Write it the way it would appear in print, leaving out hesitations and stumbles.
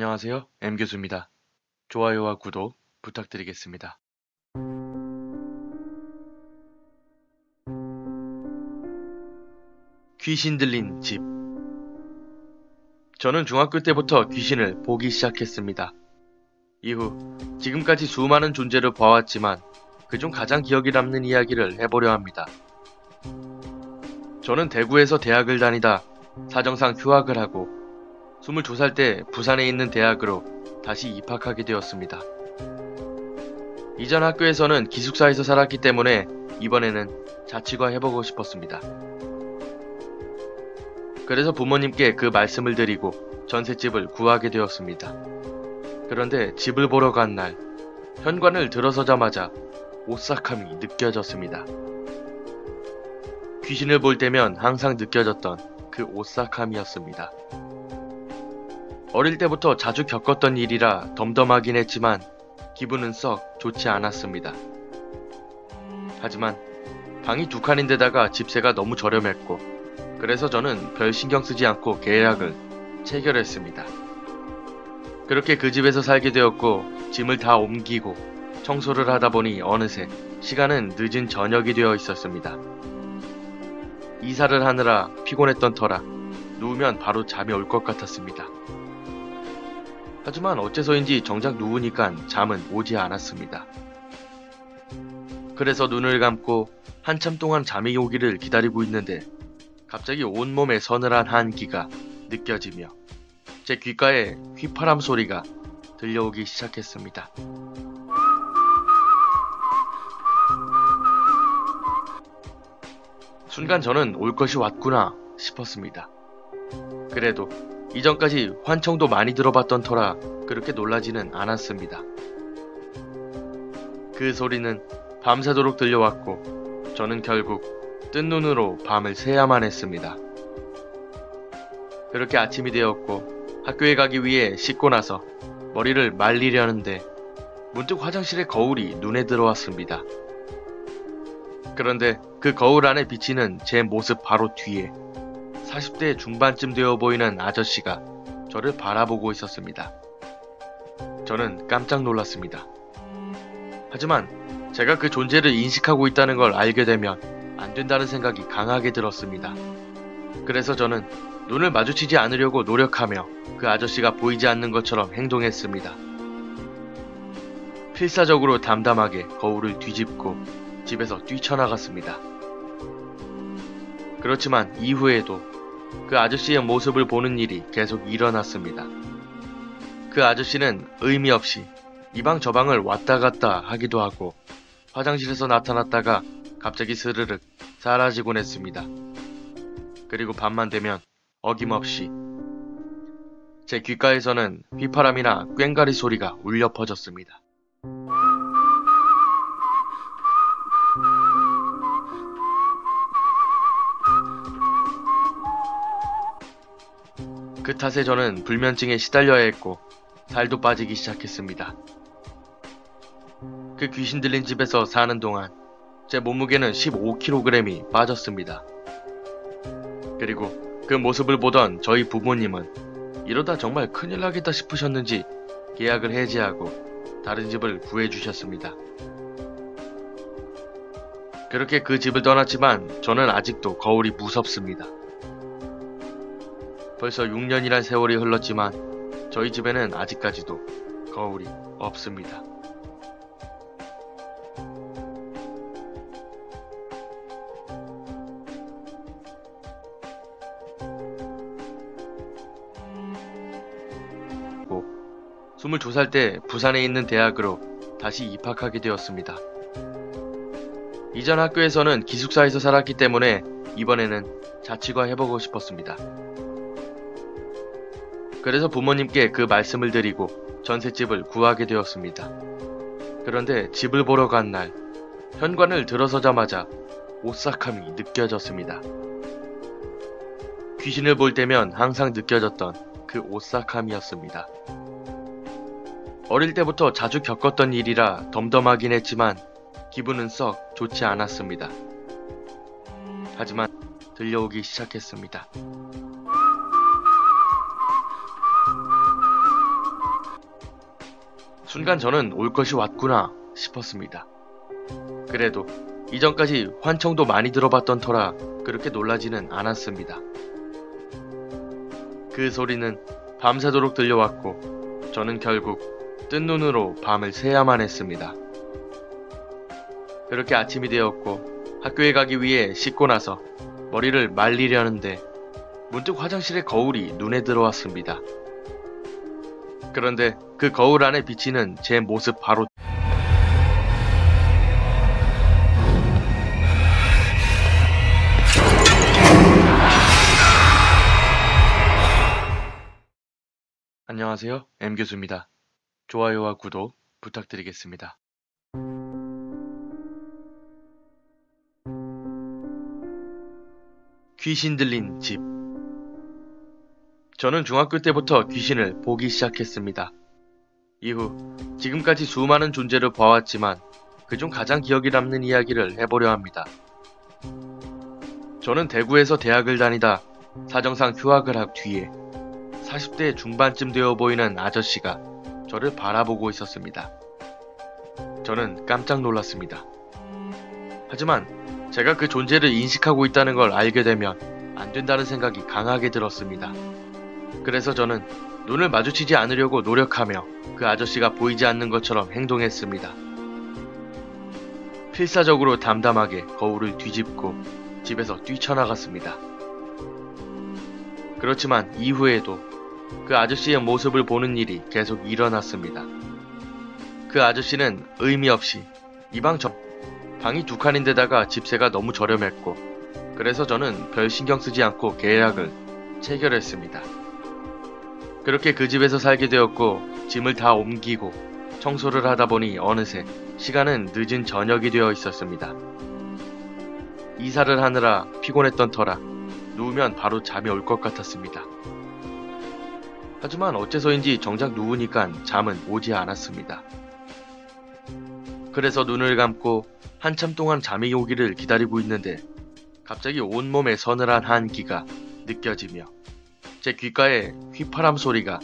안녕하세요. M교수입니다. 좋아요와 구독 부탁드리겠습니다. 귀신 들린 집. 저는 중학교 때부터 귀신을 보기 시작했습니다. 이후 지금까지 수많은 존재를 봐왔지만 그중 가장 기억에 남는 이야기를 해보려 합니다. 저는 대구에서 대학을 다니다 사정상 휴학을 하고 22살 때 부산에 있는 대학으로 다시 입학하게 되었습니다. 이전 학교에서는 기숙사에서 살았기 때문에 이번에는 자취가 해보고 싶었습니다. 그래서 부모님께 그 말씀을 드리고 전셋집을 구하게 되었습니다. 그런데 집을 보러 간 날, 현관을 들어서자마자 오싹함이 느껴졌습니다. 귀신을 볼 때면 항상 느껴졌던 그 오싹함이었습니다. 어릴 때부터 자주 겪었던 일이라 덤덤하긴 했지만 기분은 썩 좋지 않았습니다. 하지만 방이 2칸인데다가 집세가 너무 저렴했고 그래서 저는 별 신경 쓰지 않고 계약을 체결했습니다. 그렇게 그 집에서 살게 되었고 짐을 다 옮기고 청소를 하다 보니 어느새 시간은 늦은 저녁이 되어 있었습니다. 이사를 하느라 피곤했던 터라 누우면 바로 잠이 올 것 같았습니다. 하지만 어째서인지 정작 누우니까 잠은 오지 않았습니다. 그래서 눈을 감고 한참 동안 잠이 오기를 기다리고 있는데 갑자기 온몸에 서늘한 한기가 느껴지며 제 귓가에 휘파람 소리가 들려오기 시작했습니다. 순간 저는 올 것이 왔구나 싶었습니다. 그래도 이전까지 환청도 많이 들어봤던 터라 그렇게 놀라지는 않았습니다. 그 소리는 밤새도록 들려왔고 저는 결국 뜬 눈으로 밤을 새야만 했습니다. 그렇게 아침이 되었고 학교에 가기 위해 씻고 나서 머리를 말리려는데 문득 화장실의 거울이 눈에 들어왔습니다. 그런데 그 거울 안에 비치는 제 모습 바로 뒤에 40대 중반쯤 되어 보이는 아저씨가 저를 바라보고 있었습니다. 저는 깜짝 놀랐습니다. 하지만 제가 그 존재를 인식하고 있다는 걸 알게 되면 안 된다는 생각이 강하게 들었습니다. 그래서 저는 눈을 마주치지 않으려고 노력하며 그 아저씨가 보이지 않는 것처럼 행동했습니다. 필사적으로 담담하게 거울을 뒤집고 집에서 뛰쳐나갔습니다. 그렇지만 이후에도 그 아저씨의 모습을 보는 일이 계속 일어났습니다. 그 아저씨는 의미 없이 이 방 저 방을 왔다 갔다 하기도 하고 화장실에서 나타났다가 갑자기 스르륵 사라지곤 했습니다. 그리고 밤만 되면 어김없이 제 귓가에서는 휘파람이나 꽹가리 소리가 울려 퍼졌습니다. 그 탓에 저는 불면증에 시달려야 했고 살도 빠지기 시작했습니다. 그 귀신 들린 집에서 사는 동안 제 몸무게는 15kg이 빠졌습니다. 그리고 그 모습을 보던 저희 부모님은 이러다 정말 큰일 나겠다 싶으셨는지 계약을 해지하고 다른 집을 구해주셨습니다. 그렇게 그 집을 떠났지만 저는 아직도 거울이 무섭습니다. 벌써 6년이란 세월이 흘렀지만 저희 집에는 아직까지도 거울이 없습니다. 고 22살 때 부산에 있는 대학으로 다시 입학하게 되었습니다. 이전 학교에서는 기숙사에서 살았기 때문에 이번에는 자취가 해보고 싶었습니다. 그래서 부모님께 그 말씀을 드리고 전셋집을 구하게 되었습니다. 그런데 집을 보러 간 날, 현관을 들어서자마자 오싹함이 느껴졌습니다. 귀신을 볼 때면 항상 느껴졌던 그 오싹함이었습니다. 어릴 때부터 자주 겪었던 일이라 덤덤하긴 했지만 기분은 썩 좋지 않았습니다. 하지만 들려오기 시작했습니다. 순간 저는 올 것이 왔구나 싶었습니다. 그래도 이전까지 환청도 많이 들어봤던 터라 그렇게 놀라지는 않았습니다. 그 소리는 밤새도록 들려왔고 저는 결국 뜬 눈으로 밤을 새야만 했습니다. 그렇게 아침이 되었고 학교에 가기 위해 씻고 나서 머리를 말리려는데 문득 화장실의 거울이 눈에 들어왔습니다. 그런데 그 거울 안에 비치는 제 모습 바로 안녕하세요, M교수입니다. 좋아요와 구독 부탁드리겠습니다. 귀신 들린 집. 저는 중학교 때부터 귀신을 보기 시작했습니다. 이후 지금까지 수많은 존재를 봐왔지만 그중 가장 기억에 남는 이야기를 해보려 합니다. 저는 대구에서 대학을 다니다 사정상 휴학을 한 뒤에 40대 중반쯤 되어 보이는 아저씨가 저를 바라보고 있었습니다. 저는 깜짝 놀랐습니다. 하지만 제가 그 존재를 인식하고 있다는 걸 알게 되면 안 된다는 생각이 강하게 들었습니다. 그래서 저는 눈을 마주치지 않으려고 노력하며 그 아저씨가 보이지 않는 것처럼 행동했습니다. 필사적으로 담담하게 거울을 뒤집고 집에서 뛰쳐나갔습니다. 그렇지만 이후에도 그 아저씨의 모습을 보는 일이 계속 일어났습니다. 그 아저씨는 의미 없이 방이 2칸인데다가 집세가 너무 저렴했고 그래서 저는 별 신경 쓰지 않고 계약을 체결했습니다. 그렇게 그 집에서 살게 되었고 짐을 다 옮기고 청소를 하다 보니 어느새 시간은 늦은 저녁이 되어 있었습니다. 이사를 하느라 피곤했던 터라 누우면 바로 잠이 올 것 같았습니다. 하지만 어째서인지 정작 누우니까 잠은 오지 않았습니다. 그래서 눈을 감고 한참 동안 잠이 오기를 기다리고 있는데 갑자기 온몸에 서늘한 한기가 느껴지며 제 귓가에 휘파람 소리가